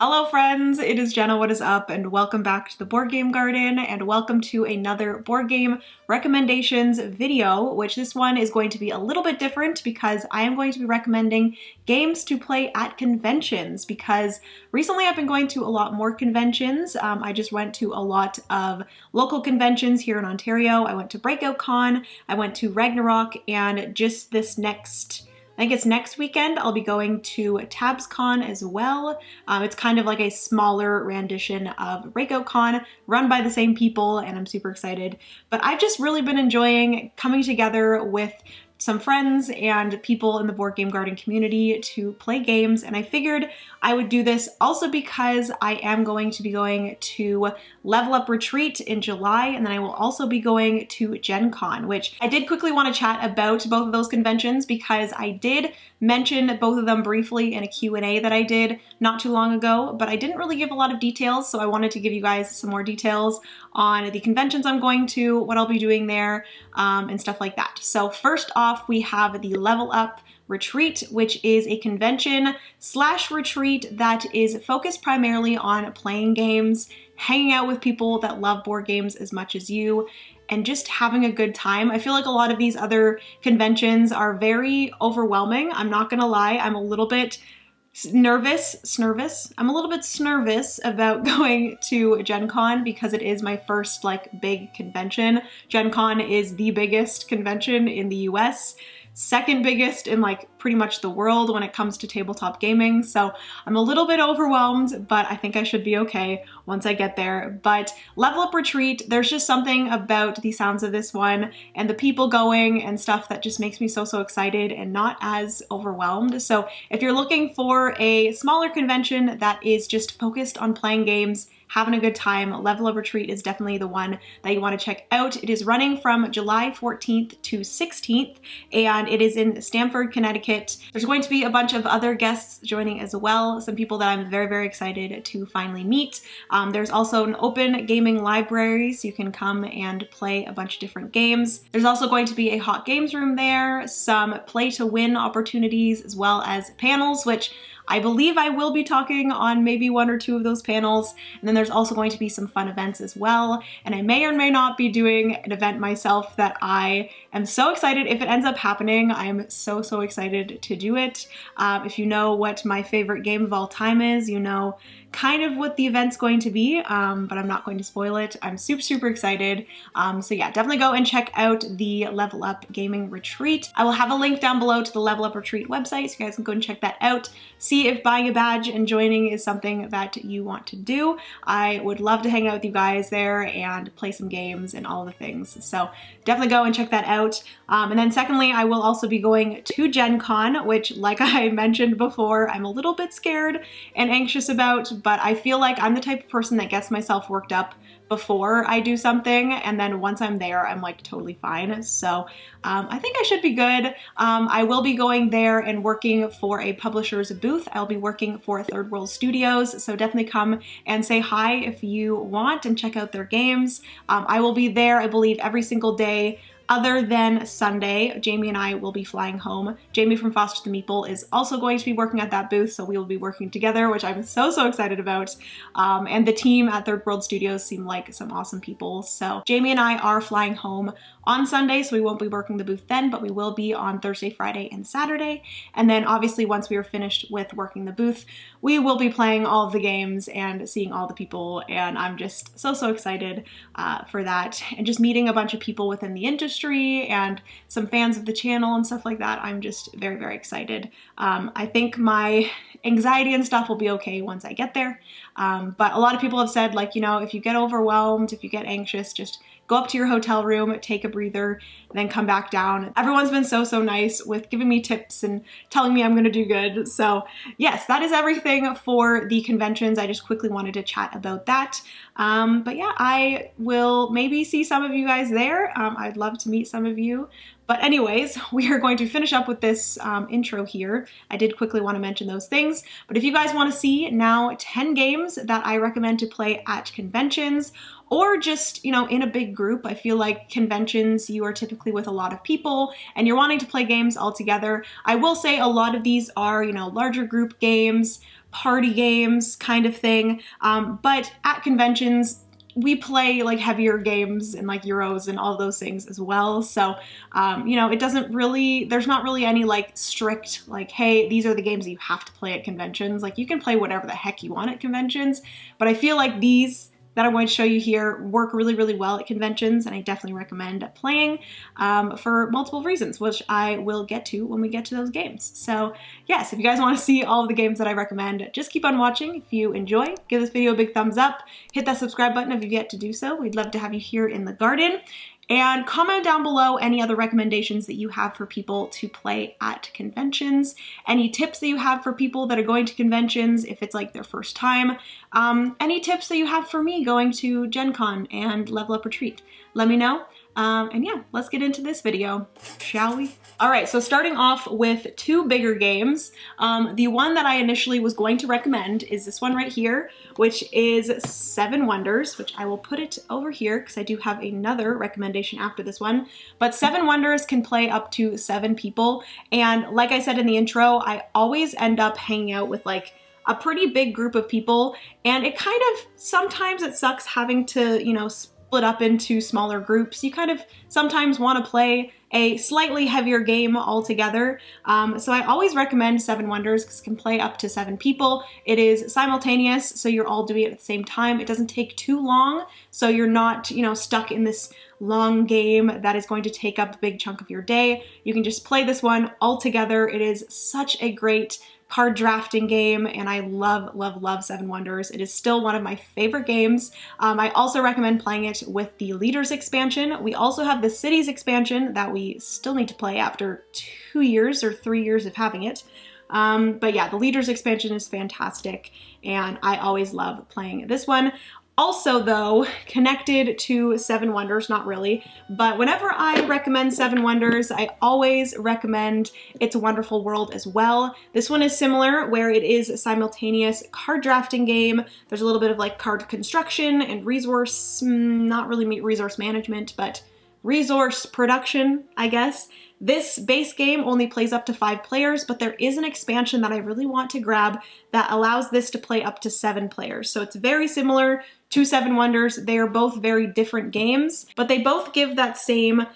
Hello friends, it is Jenna, what is up, and welcome back to the Board Game Garden, and welcome to another board game recommendations video, which this one is going to be a little bit different because I am going to be recommending games to play at conventions, because recently I've been going to a lot more conventions. I just went to a lot of local conventions here in Ontario. I went to Breakout Con, I went to Ragnarok, and just I think it's next weekend, I'll be going to TabsCon as well. It's kind of like a smaller rendition of Breakout Con, run by the same people, and I'm super excited. But I've just really been enjoying coming together with some friends and people in the Board Game Garden community to play games, and I figured I would do this also because I am going to be going to Level Up Retreat in July, and then I will also be going to Gen Con, which I did quickly want to chat about both of those conventions because I did mention both of them briefly in a Q&A that I did not too long ago, but I didn't really give a lot of details, so I wanted to give you guys some more details on the conventions I'm going to, what I'll be doing there, and stuff like that. So first off, we have the Level Up Retreat, which is a convention slash retreat that is focused primarily on playing games, hanging out with people that love board games as much as you, and just having a good time. I feel like a lot of these other conventions are very overwhelming. I'm not gonna lie, I'm a little bit nervous about going to Gen Con because it is my first big convention. Gen Con is the biggest convention in the US, second biggest in pretty much the world when it comes to tabletop gaming. So I'm a little bit overwhelmed, but I think I should be okay once I get there. But Level Up Retreat, there's just something about the sounds of this one and the people going and stuff that just makes me so excited and not as overwhelmed. So if you're looking for a smaller convention that is just focused on playing games, having a good time, Level Up Retreat is definitely the one that you want to check out. It is running from July 14th to 16th, and it is in Stamford, Connecticut. There's going to be a bunch of other guests joining as well, some people that I'm very excited to finally meet. There's also an open gaming library, so you can come and play a bunch of different games. There's also going to be a hot games room there, some play to win opportunities, as well as panels, which I believe I will be talking on maybe one or two of those panels. And then there's also going to be some fun events as well. And I may or may not be doing an event myself that I am so excited. If it ends up happening, I'm so excited to do it. If you know what my favorite game of all time is, you know kind of what the event's going to be, but I'm not going to spoil it. I'm super excited. So yeah, definitely go and check out the Level Up Gaming Retreat. I will have a link down below to the Level Up Retreat website, so you guys can go and check that out. See if buying a badge and joining is something that you want to do. I would love to hang out with you guys there and play some games and all the things. So definitely go and check that out. And then secondly, I will also be going to Gen Con, which, like I mentioned before, I'm a little bit scared and anxious about, but I feel like I'm the type of person that gets myself worked up before I do something, and then once I'm there, I'm totally fine. So I think I should be good. I will be going there and working for a publisher's booth. I'll be working for Third World Studios, so definitely come and say hi if you want and check out their games. I will be there, I believe, every single day other than Sunday. Jamie and I will be flying home. Jamie from Foster the Meeple is also going to be working at that booth, so we will be working together, which I'm so excited about. And the team at Third World Studios seem like some awesome people. So Jamie and I are flying home on Sunday, so we won't be working the booth then, but we will be on Thursday, Friday, and Saturday. And then obviously once we are finished with working the booth, we will be playing all of the games and seeing all the people, and I'm just so excited for that. And just meeting a bunch of people within the industry and some fans of the channel and stuff like that. I'm just very excited. I think my anxiety and stuff will be okay once I get there. But a lot of people have said, if you get overwhelmed, if you get anxious, just go up to your hotel room, take a breather, then come back down. Everyone's been so nice with giving me tips and telling me I'm gonna do good. So yes, that is everything for the conventions. I just quickly wanted to chat about that. But yeah, I will maybe see some of you guys there. I'd love to meet some of you. But anyways, we are going to finish up with this intro here. I did quickly want to mention those things, but if you guys want to see now 10 games that I recommend to play at conventions, or just, in a big group. I feel like conventions, you are typically with a lot of people and you're wanting to play games all together. I will say a lot of these are, larger group games party games kind of thing. But at conventions, we play like heavier games and like Euros and all those things as well. So, you know, it doesn't really, there's not really any like strict, like, hey, these are the games that you have to play at conventions. Like you can play whatever the heck you want at conventions, but I feel like these that I'm going to show you here work really, really well at conventions, and I definitely recommend playing for multiple reasons, which I will get to when we get to those games. So yes, if you guys want to see all of the games that I recommend, just keep on watching. If you enjoy, give this video a big thumbs up, hit that subscribe button if you've yet to do so. We'd love to have you here in the garden. And comment down below any other recommendations that you have for people to play at conventions, any tips that you have for people that are going to conventions if it's like their first time, any tips that you have for me going to Gen Con and Level Up Retreat. Let me know. And yeah, let's get into this video, shall we? All right, so starting off with two bigger games. The one that I initially was going to recommend is this one right here, which is Seven Wonders, which I will put it over here because I do have another recommendation after this one. But Seven Wonders can play up to 7 people. And like I said in the intro, I always end up hanging out with like a pretty big group of people. And it kind of, sometimes it sucks having to, you know, split up into smaller groups. You kind of sometimes want to play a slightly heavier game altogether. So I always recommend Seven Wonders because it can play up to 7 people. It is simultaneous, so you're all doing it at the same time. It doesn't take too long, so you're not, you know, stuck in this long game that is going to take up a big chunk of your day. You can just play this one all together. It is such a great card drafting game, and I love, love, love Seven Wonders. It is still one of my favorite games. I also recommend playing it with the Leaders expansion. We also have the Cities expansion that we still need to play after 2 years or 3 years of having it. But yeah, the Leaders expansion is fantastic, and I always love playing this one. Also though, connected to Seven Wonders, not really, but whenever I recommend Seven Wonders, I always recommend It's a Wonderful World as well. This one is similar, where it is a simultaneous card drafting game. There's a little bit of like card construction and resource, not really resource management, but resource production, I guess. This base game only plays up to 5 players, but there is an expansion that I really want to grab that allows this to play up to 7 players. So it's very similar to Seven Wonders. They are both very different games, but they both give that same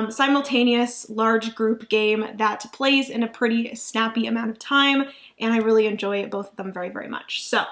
simultaneous large group game that plays in a pretty snappy amount of time, and I really enjoy both of them very, very much. So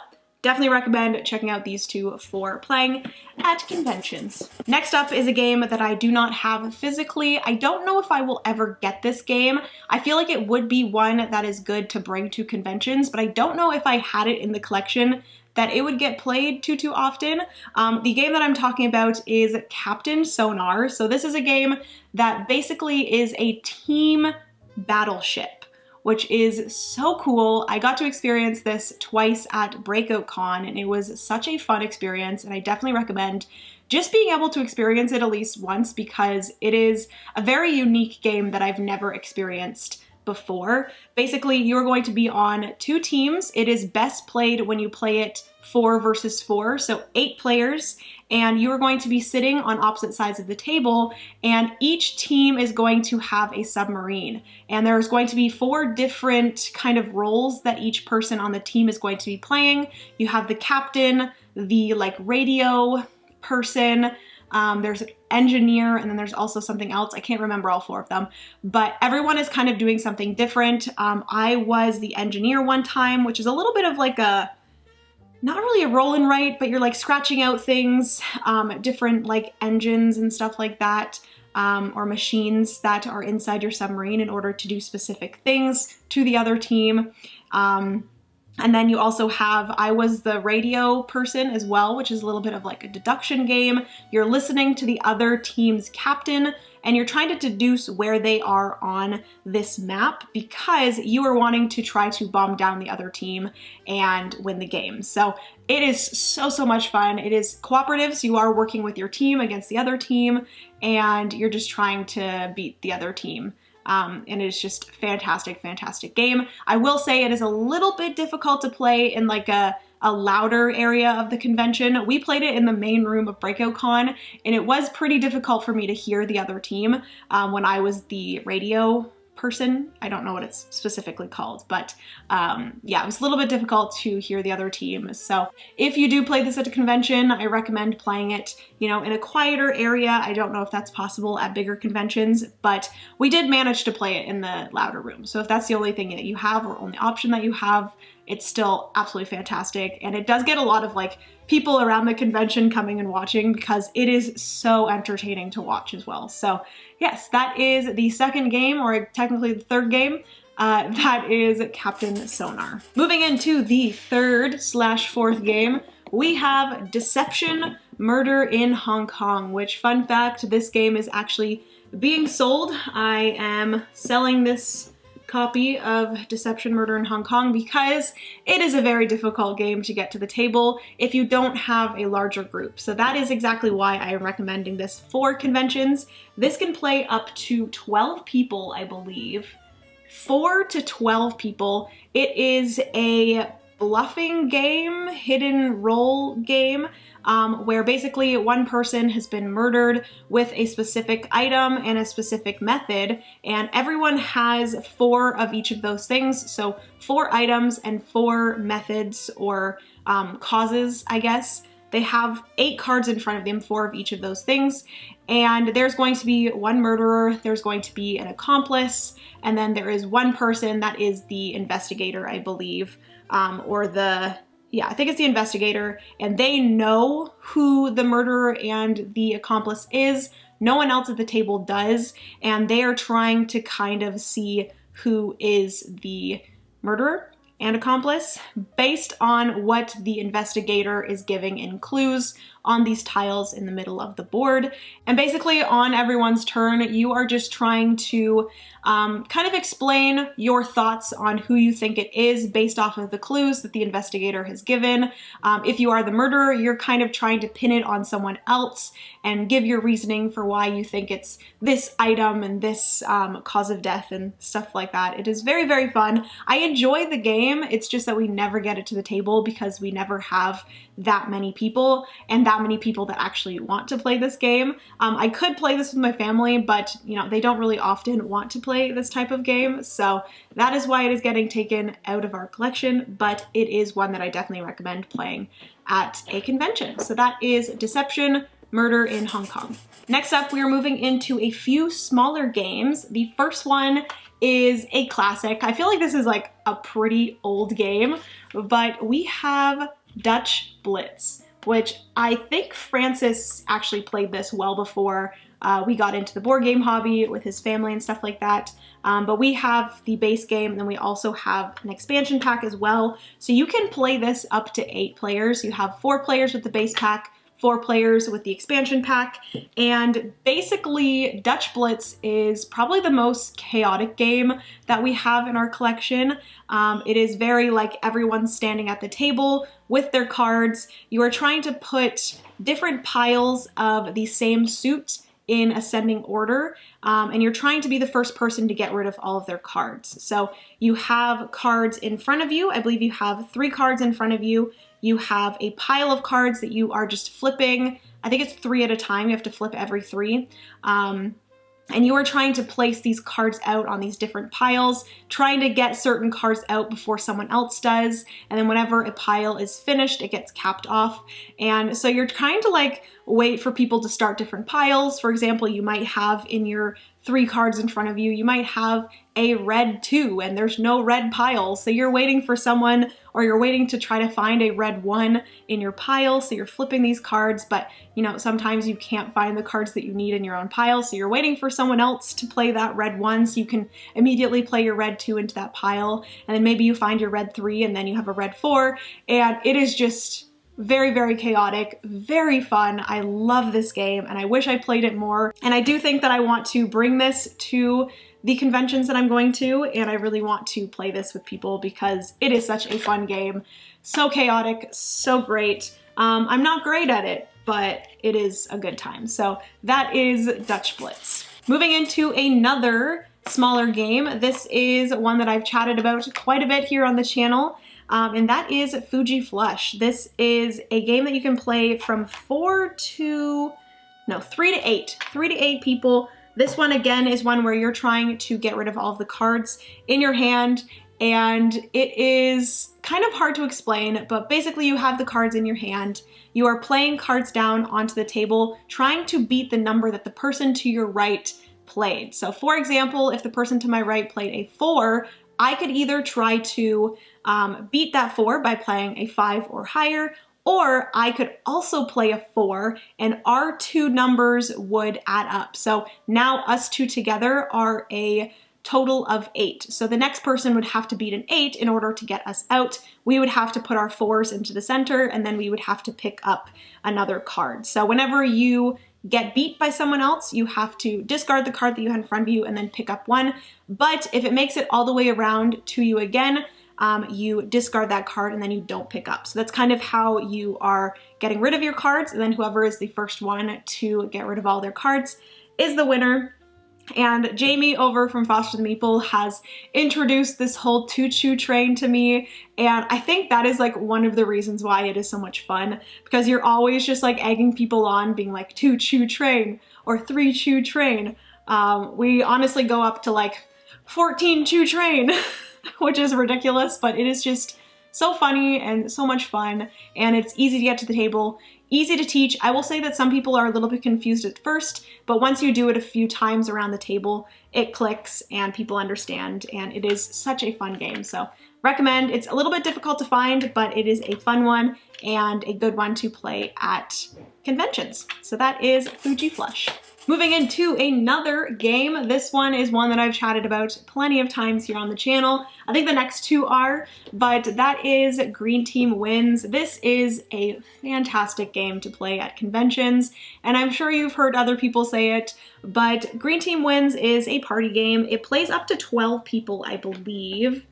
definitely recommend checking out these two for playing at conventions. Next up is a game that I do not have physically. I don't know if I will ever get this game. I feel like it would be one that is good to bring to conventions, but I don't know if I had it in the collection that it would get played too often. The game that I'm talking about is Captain Sonar. So this is a game that basically is a team battleship, which is so cool. I got to experience this twice at Breakout Con, and it was such a fun experience, and I definitely recommend just being able to experience it at least once because it is a very unique game that I've never experienced before. Basically, you are going to be on 2 teams. It is best played when you play it 4 versus 4, so 8 players, and you are going to be sitting on opposite sides of the table, and each team is going to have a submarine. And there's going to be 4 different kind of roles that each person on the team is going to be playing. You have the captain, the like radio person, there's an engineer, and then there's also something else. I can't remember all 4 of them, but everyone is kind of doing something different. I was the engineer one time, which is a little bit of like a, not really a roll and write, but you're like scratching out things, different like engines and stuff like that, or machines that are inside your submarine in order to do specific things to the other team. And then you also have, I was the radio person as well, which is a little bit of like a deduction game. You're listening to the other team's captain, and you're trying to deduce where they are on this map because you are wanting to try to bomb down the other team and win the game. So it is so much fun. It is cooperative, so you are working with your team against the other team, and you're just trying to beat the other team. And it is just fantastic, fantastic game. I will say it is a little bit difficult to play in like a louder area of the convention. We played it in the main room of Breakout Con, and it was pretty difficult for me to hear the other team when I was the radio person. I don't know what it's specifically called, but yeah, it was a little bit difficult to hear the other team. So if you do play this at a convention, I recommend playing it, you know, in a quieter area. I don't know if that's possible at bigger conventions, but we did manage to play it in the louder room. So if that's the only thing that you have or only option that you have, it's still absolutely fantastic. And it does get a lot of like people around the convention coming and watching because it is so entertaining to watch as well. So yes, that is the second game, or technically the third game. That is Captain Sonar. Moving into the third/fourth game, we have Deception Murder in Hong Kong, which, fun fact, this game is actually being sold. I am selling this copy of Deception Murder in Hong Kong because it is a very difficult game to get to the table if you don't have a larger group. So that is exactly why I am recommending this for conventions. This can play up to 12 people, I believe. 4 to 12 people. It is a bluffing game, hidden role game, where basically one person has been murdered with a specific item and a specific method, and everyone has 4 of each of those things. So 4 items and 4 methods or causes, I guess. They have 8 cards in front of them, 4 of each of those things. And there's going to be one murderer, there's going to be an accomplice, and then there is one person that is the investigator, I believe, yeah, I think it's the investigator, and they know who the murderer and the accomplice is. No one else at the table does, and they are trying to kind of see who is the murderer and accomplice based on what the investigator is giving in clues on these tiles in the middle of the board. And basically on everyone's turn, you are just trying to kind of explain your thoughts on who you think it is based off of the clues that the investigator has given. If you are the murderer, you're kind of trying to pin it on someone else and give your reasoning for why you think it's this item and this cause of death and stuff like that. It is very, very fun. I enjoy the game. It's just that we never get it to the table because we never have that many people and that many people that actually want to play this game. I could play this with my family, but you know, they don't really often want to play this type of game. So that is why it is getting taken out of our collection, but it is one that I definitely recommend playing at a convention. So that is Deception Murder in Hong Kong. Next up, we are moving into a few smaller games. The first one is a classic. I feel like this is like a pretty old game, but we have Dutch Blitz, which I think Francis actually played this well before we got into the board game hobby with his family and stuff like that. But we have the base game, and then we also have an expansion pack as well. So you can play this up to 8 players. You have 4 players with the base pack, 4 players with the expansion pack, and basically Dutch Blitz is probably the most chaotic game that we have in our collection. It is very like everyone's standing at the table with their cards. You are trying to put different piles of the same suit in ascending order, and you're trying to be the first person to get rid of all of their cards. So you have cards in front of you. I believe you have 3 cards in front of you. You have a pile of cards that you are just flipping. I think it's 3 at a time. You have to flip every 3. And you are trying to place these cards out on these different piles, trying to get certain cards out before someone else does. And then whenever a pile is finished, it gets capped off. And so you're trying to like wait for people to start different piles. For example, you might have in your 3 cards in front of you, you might have a red 2 and there's no red pile. So you're waiting for someone, or you're waiting to try to find a red 1 in your pile. So you're flipping these cards, but you know, sometimes you can't find the cards that you need in your own pile. So you're waiting for someone else to play that red 1 so you can immediately play your red 2 into that pile. And then maybe you find your red 3 and then you have a red 4. And it is just very, very chaotic, very fun. I love this game and I wish I played it more. And I do think that I want to bring this to the conventions that I'm going to, and I really want to play this with people because it is such a fun game. So chaotic, so great. I'm not great at it, but it is a good time. So that is Dutch Blitz. Moving into another smaller game. This is one that I've chatted about quite a bit here on the channel. And that is Fuji Flush. This is a game that you can play from 3 to 8. 3 to 8 people This one again is one where you're trying to get rid of all of the cards in your hand, and it is kind of hard to explain, but basically you have the cards in your hand. You are playing cards down onto the table, trying to beat the number that the person to your right played. So for example, if the person to my right played a 4, I could either try to beat that 4 by playing a 5 or higher, or I could also play a 4 and our two numbers would add up. So now us two together are a total of 8. So the next person would have to beat an 8 in order to get us out. We would have to put our 4s into the center, and then we would have to pick up another card. So whenever you get beat by someone else, you have to discard the card that you had in front of you and then pick up one. But if it makes it all the way around to you again, you discard that card and then you don't pick up. So that's kind of how you are getting rid of your cards, and then whoever is the first one to get rid of all their cards is the winner. And Jamie over from Foster the Meeple has introduced this whole choo train to me, and I think that is like one of the reasons why it is so much fun, because you're always just like egging people on, being like 2 choo train or 3 choo train. We honestly go up to like 14 choo train, which is ridiculous, but it is just so funny and so much fun, and it's easy to get to the table, easy to teach. I will say that some people are a little bit confused at first, but once you do it a few times around the table, it clicks and people understand, and it is such a fun game. So recommend. It's a little bit difficult to find, but it is a fun one and a good one to play at conventions. So that is Fuji Flush. Moving into another game. This one is one that I've chatted about plenty of times here on the channel. I think the next two are, but that is Green Team Wins. This is a fantastic game to play at conventions, and I'm sure you've heard other people say it, but Green Team Wins is a party game. It plays up to 12 people, I believe.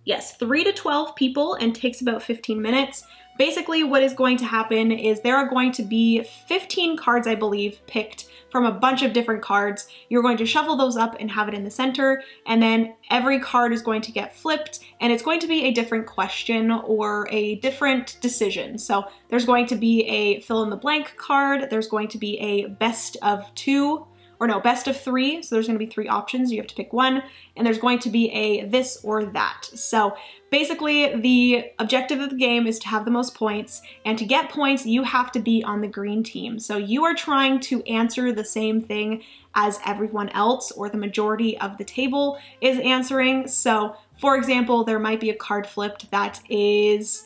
Yes, 3 to 12 people, and takes about 15 minutes. Basically, what is going to happen is there are going to be 15 cards, I believe, picked from a bunch of different cards. You're going to shuffle those up and have it in the center, and then every card is going to get flipped, and it's going to be a different question or a different decision. So there's going to be a fill in the blank card, there's going to be a best of 2, or no, best of 3, so there's going to be 3 options, you have to pick one, and there's going to be a this or that. So basically, the objective of the game is to have the most points, and to get points, you have to be on the green team. So you are trying to answer the same thing as everyone else, or the majority of the table is answering. So for example, there might be a card flipped that is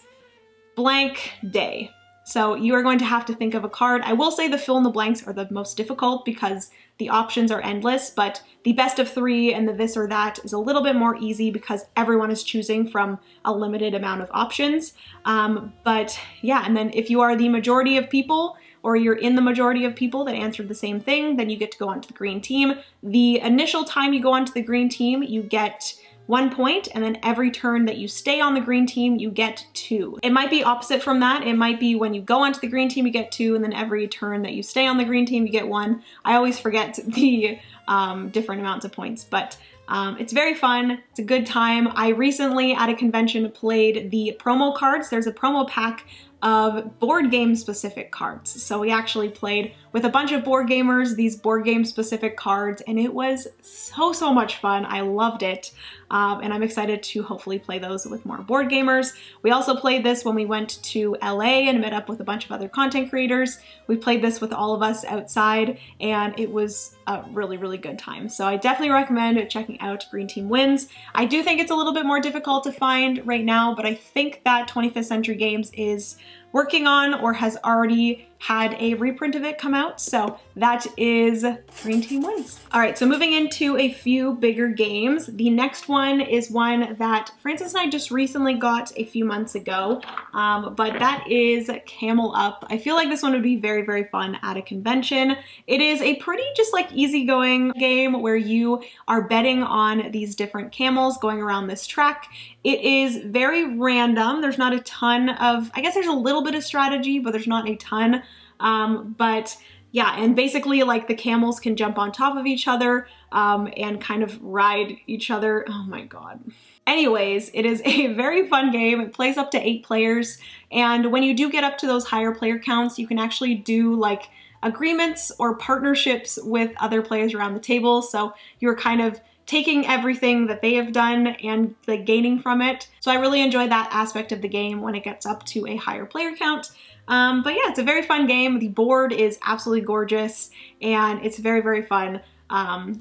blank day. So you are going to have to think of a card. I will say the fill in the blanks are the most difficult because the options are endless, but the best of 3 and the this or that is a little bit more easy because everyone is choosing from a limited amount of options. But yeah, and then if you are the majority of people, or you're in the majority of people that answered the same thing, then you get to go onto the green team. The initial time you go onto the green team, you get 1 point, and then every turn that you stay on the green team, you get 2. It might be opposite from that. It might be when you go onto the green team, you get 2, and then every turn that you stay on the green team, you get 1. I always forget the different amounts of points, but it's very fun. It's a good time. I recently at a convention played the promo cards. There's a promo pack of board game specific cards. So we actually played with a bunch of board gamers, these board game specific cards, and it was so much fun. I loved it. And I'm excited to hopefully play those with more board gamers. We also played this when we went to LA and met up with a bunch of other content creators. We played this with all of us outside, and it was a really good time. So I definitely recommend checking out Green Team Wins. I do think it's a little bit more difficult to find right now, but I think that 25th Century Games is working on or has already had a reprint of it come out. So that is Green Team Wins. All right, so moving into a few bigger games. The next one is one that Francis and I just recently got a few months ago, but that is Camel Up. I feel like this one would be very fun at a convention. It is a pretty just like easygoing game where you are betting on these different camels going around this track. It is very random. There's not a ton of, I guess there's a little bit of strategy, but there's not a ton. But yeah, and basically like the camels can jump on top of each other and kind of ride each other. Oh my God. Anyways, it is a very fun game. It plays up to 8 players. And when you do get up to those higher player counts, you can actually do like agreements or partnerships with other players around the table. So you're kind of taking everything that they have done and like gaining from it. So I really enjoy that aspect of the game when it gets up to a higher player count. But yeah, it's a very fun game. The board is absolutely gorgeous and it's very, very fun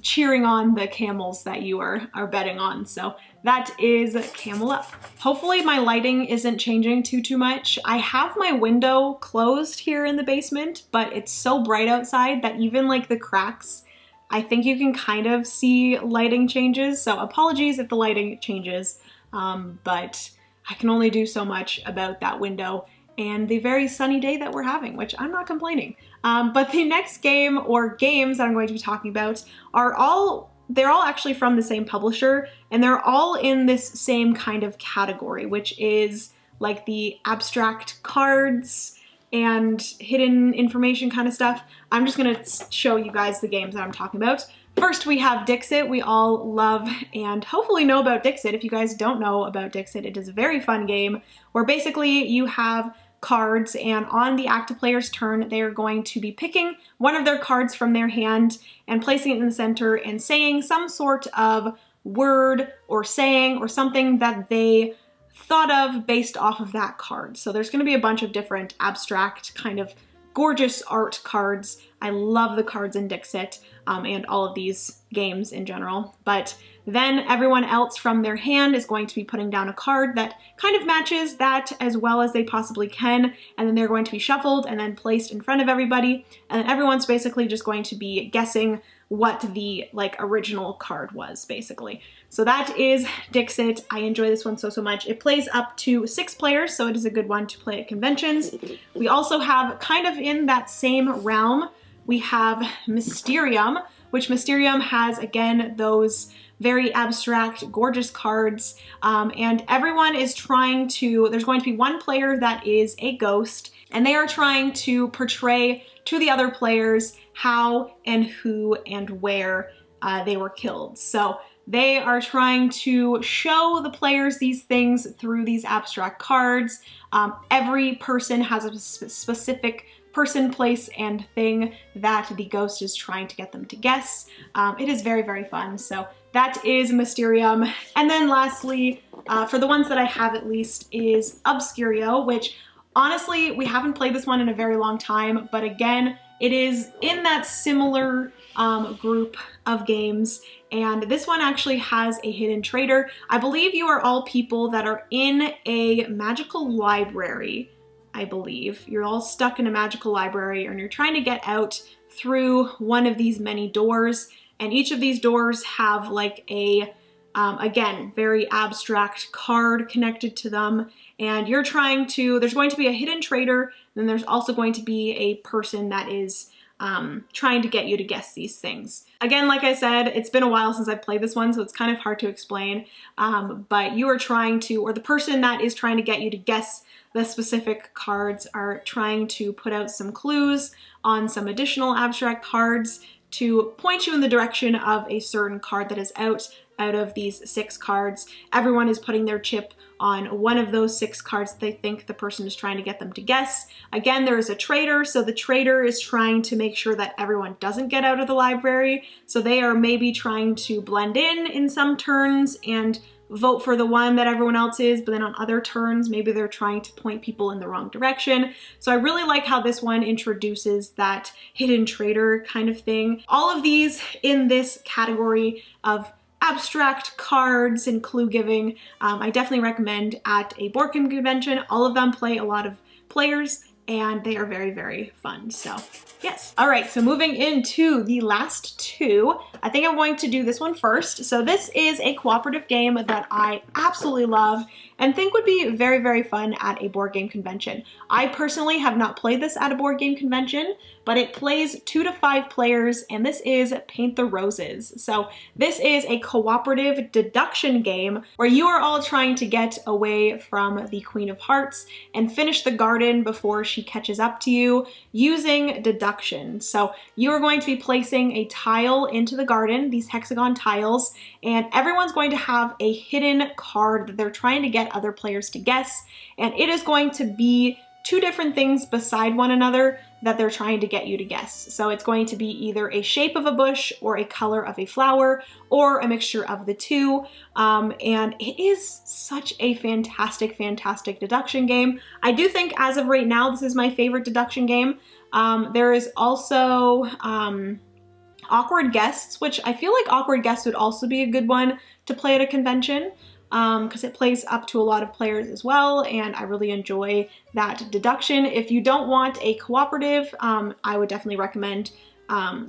cheering on the camels that you are betting on. So that is Camel Up. Hopefully my lighting isn't changing too much. I have my window closed here in the basement, but it's so bright outside that even like the cracks, I think you can kind of see lighting changes. So apologies if the lighting changes, but I can only do so much about that window and the very sunny day that we're having, which I'm not complaining. But the next game or games that I'm going to be talking about are they're all actually from the same publisher, and they're all in this same kind of category, which is like the abstract cards and hidden information kind of stuff. I'm just gonna show you guys the games that I'm talking about. First, we have Dixit. We all love and hopefully know about Dixit. If you guys don't know about Dixit, it is a very fun game where basically you have cards, and on the active player's turn, they're going to be picking one of their cards from their hand and placing it in the center and saying some sort of word or saying or something that they thought of based off of that card. So there's going to be a bunch of different abstract kind of gorgeous art cards. I love the cards in Dixit and all of these games in general. But then everyone else from their hand is going to be putting down a card that kind of matches that as well as they possibly can. And then they're going to be shuffled and then placed in front of everybody. And then everyone's basically just going to be guessing what the like original card was basically. So that is Dixit. I enjoy this one so much. It plays up to 6 players, so it is a good one to play at conventions. We also have kind of in that same realm, we have Mysterium, which Mysterium has again those very abstract, gorgeous cards, and everyone is trying to, there's going to be one player that is a ghost, and they are trying to portray to the other players how and who and where they were killed. So they are trying to show the players these things through these abstract cards. Every person has a specific person, place, and thing that the ghost is trying to get them to guess. It is very, very fun. So that is Mysterium. And then lastly, for the ones that I have at least, is Obscurio, which honestly, we haven't played this one in a very long time, but again, it is in that similar group of games. And this one actually has a hidden traitor. I believe you are all people that are in a magical library. I believe you're all stuck in a magical library and you're trying to get out through one of these many doors. And each of these doors have like a, again, very abstract card connected to them. And you're trying to, there's going to be a hidden traitor, and then there's also going to be a person that is trying to get you to guess these things. Again, like I said, it's been a while since I've played this one, so it's kind of hard to explain. But you are trying to, or the person that is trying to get you to guess the specific cards are trying to put out some clues on some additional abstract cards to point you in the direction of a certain card that is out of these 6 cards. Everyone is putting their chip on one of those 6 cards that they think the person is trying to get them to guess. Again, there is a traitor, so the traitor is trying to make sure that everyone doesn't get out of the library. So they are maybe trying to blend in some turns and vote for the one that everyone else is, but then on other turns, maybe they're trying to point people in the wrong direction. So I really like how this one introduces that hidden traitor kind of thing. All of these in this category of abstract cards and clue giving, I definitely recommend at a board game convention. All of them play a lot of players and they are very, very fun. So yes. All right, so moving into the last 2, I think I'm going to do this one first. So this is a cooperative game that I absolutely love and think would be very, very fun at a board game convention. I personally have not played this at a board game convention, but it plays 2 to 5 players, and this is Paint the Roses. So this is a cooperative deduction game where you are all trying to get away from the Queen of Hearts and finish the garden before she catches up to you using deduction. So you are going to be placing a tile into the garden, these hexagon tiles, and everyone's going to have a hidden card that they're trying to get other players to guess, and it is going to be two different things beside one another that they're trying to get you to guess. So it's going to be either a shape of a bush or a color of a flower or a mixture of the two. And it is such a fantastic, fantastic deduction game. I do think as of right now, this is my favorite deduction game. There is also Awkward Guests, which I feel like Awkward Guests would also be a good one to play at a convention, because it plays up to a lot of players as well, and I really enjoy that deduction. If you don't want a cooperative, I would definitely recommend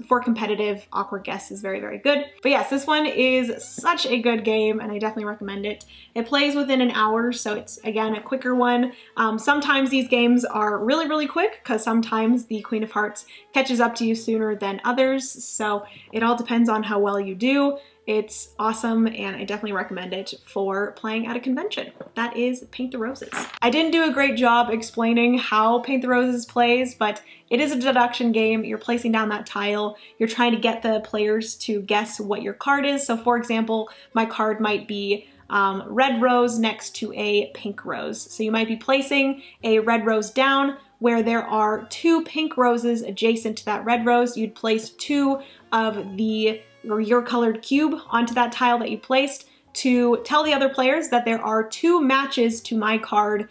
for competitive, Awkward Guests is very, very good. But yes, this one is such a good game and I definitely recommend it. It plays within an hour, so it's, again, a quicker one. Sometimes these games are really, really quick because sometimes the Queen of Hearts catches up to you sooner than others, so it all depends on how well you do. It's awesome and I definitely recommend it for playing at a convention. That is Paint the Roses. I didn't do a great job explaining how Paint the Roses plays, but it is a deduction game. You're placing down that tile. You're trying to get the players to guess what your card is. So for example, my card might be red rose next to a pink rose. So you might be placing a red rose down where there are two pink roses adjacent to that red rose. You'd place two of your colored cube onto that tile that you placed to tell the other players that there are two matches to my card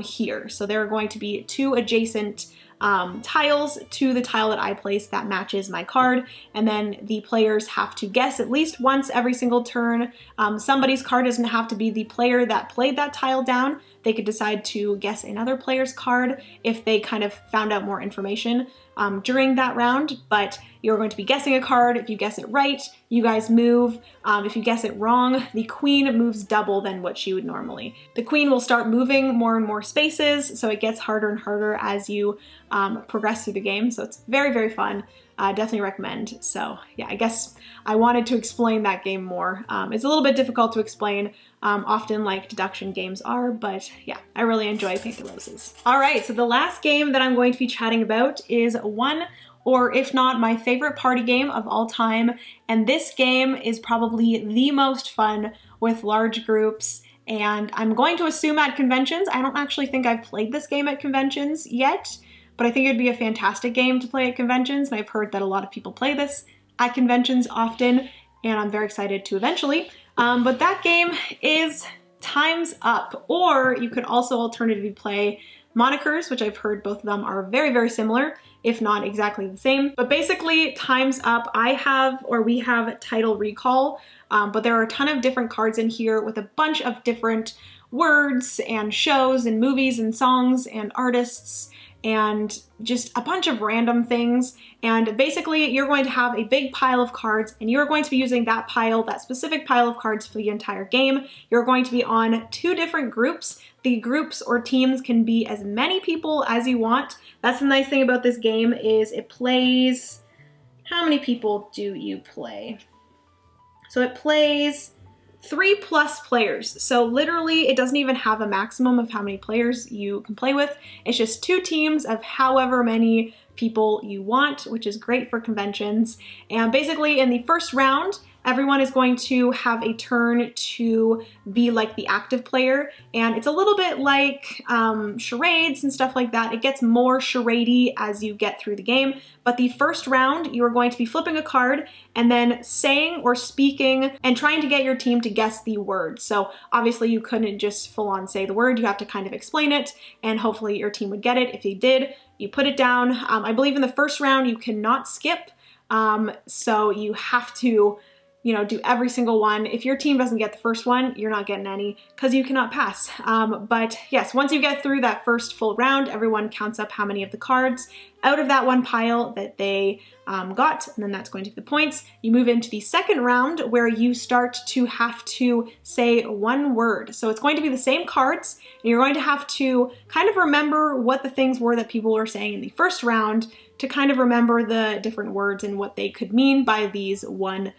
here. So there are going to be two adjacent tiles to the tile that I placed that matches my card, and then the players have to guess at least once every single turn. Somebody's card doesn't have to be the player that played that tile down. They could decide to guess another player's card if they kind of found out more information during that round, but you're going to be guessing a card. If you guess it right, you guys move. If you guess it wrong, the queen moves double than what she would normally. The queen will start moving more and more spaces, so it gets harder and harder as you progress through the game, so it's very, very fun. Definitely recommend. So yeah, I guess I wanted to explain that game more. It's a little bit difficult to explain, often like deduction games are, but yeah, I really enjoy Paint the Roses. All right, so the last game that I'm going to be chatting about is one, or if not, my favorite party game of all time. And this game is probably the most fun with large groups. And I'm going to assume at conventions. I don't actually think I've played this game at conventions yet, but I think it'd be a fantastic game to play at conventions. And I've heard that a lot of people play this at conventions often, and I'm very excited to eventually. But that game is Time's Up, or you could also alternatively play Monikers, which I've heard both of them are very, very similar, if not exactly the same. But basically, Time's Up, we have Title Recall, but there are a ton of different cards in here with a bunch of different words and shows and movies and songs and artists and just a bunch of random things. And basically you're going to have a big pile of cards and you're going to be using that specific pile of cards for the entire game. You're going to be on two different groups. The groups or teams can be as many people as you want. That's the nice thing about this game is it plays, how many people do you play? So it plays 3+ players. So literally it doesn't even have a maximum of how many players you can play with. It's just two teams of however many people you want, which is great for conventions. And basically in the first round, everyone is going to have a turn to be like the active player. And it's a little bit like charades and stuff like that. It gets more charade-y as you get through the game. But the first round, you are going to be flipping a card and then saying or speaking and trying to get your team to guess the word. So obviously you couldn't just full on say the word. You have to kind of explain it and hopefully your team would get it. If you did, you put it down. I believe in the first round you cannot skip. So you have to do every single one. If your team doesn't get the first one, you're not getting any because you cannot pass. But yes, once you get through that first full round, everyone counts up how many of the cards out of that one pile that they got, and then that's going to be the points. You move into the second round where you start to have to say one word. So it's going to be the same cards, and you're going to have to kind of remember what the things were that people were saying in the first round to kind of remember the different words and what they could mean by these one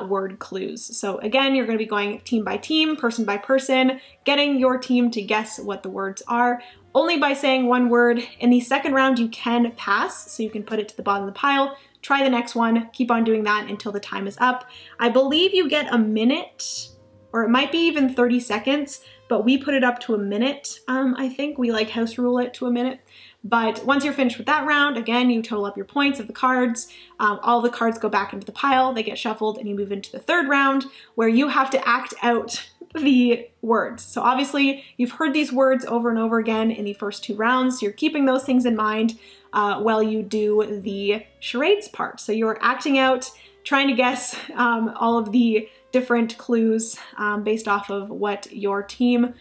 word clues. So again, you're going to be going team by team, person by person, getting your team to guess what the words are only by saying one word. In the second round, you can pass, so you can put it to the bottom of the pile, try the next one, keep on doing that until the time is up. I believe you get a minute, or it might be even 30 seconds but we put it up to a minute. I think we like house rule it to a minute. But once you're finished with that round, again, you total up your points of the cards. All the cards go back into the pile, they get shuffled, and you move into the third round where you have to act out the words. So obviously you've heard these words over and over again in the first 2 rounds. So you're keeping those things in mind while you do the charades part. So you're acting out, trying to guess all of the different clues based off of what your team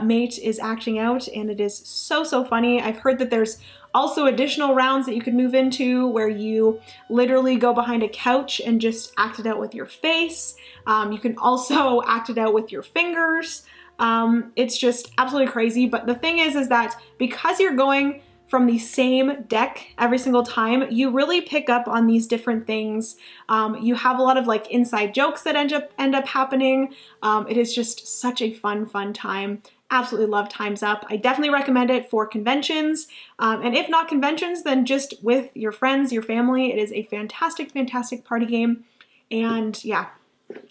mate is acting out, and it is so funny. I've heard that there's also additional rounds that you could move into where you literally go behind a couch and just act it out with your face. You can also act it out with your fingers. It's just absolutely crazy. But the thing is that because you're going from the same deck every single time, you really pick up on these different things. You have a lot of like inside jokes that end up happening. It is just such a fun time. Absolutely love Time's Up. I definitely recommend it for conventions. And if not conventions, then just with your friends, your family. It is a fantastic party game. And yeah,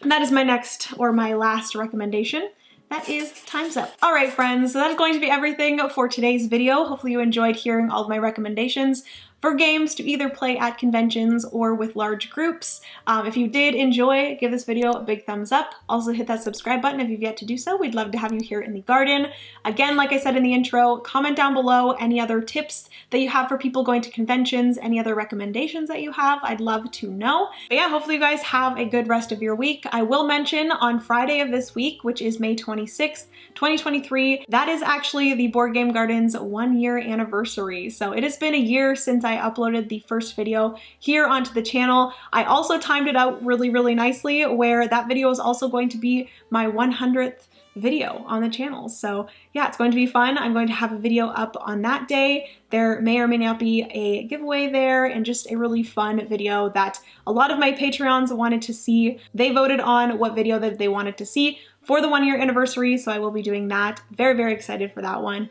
that is my next or my last recommendation. That is Time's Up. All right, friends, so that is going to be everything for today's video. Hopefully you enjoyed hearing all of my recommendations for games to either play at conventions or with large groups. If you did enjoy, give this video a big thumbs up. Also hit that subscribe button if you've yet to do so. We'd love to have you here in the garden. Again, like I said in the intro, comment down below any other tips that you have for people going to conventions, any other recommendations that you have. I'd love to know. But yeah, hopefully you guys have a good rest of your week. I will mention on Friday of this week, which is May 26th, 2023, that is actually the Board Game Garden's 1-year anniversary. So it has been a year since I uploaded the first video here onto the channel. I also timed it out really nicely where that video is also going to be my 100th video on the channel. So yeah, it's going to be fun. I'm going to have a video up on that day. There may or may not be a giveaway there and just a really fun video that a lot of my Patreons wanted to see. They voted on what video that they wanted to see for the 1-year anniversary, so I will be doing that. Very excited for that one.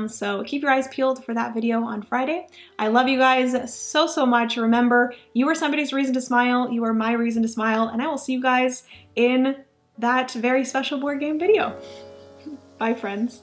So keep your eyes peeled for that video on Friday. I love you guys so much. Remember, you are somebody's reason to smile. You are my reason to smile, and I will see you guys in that very special board game video. Bye, friends.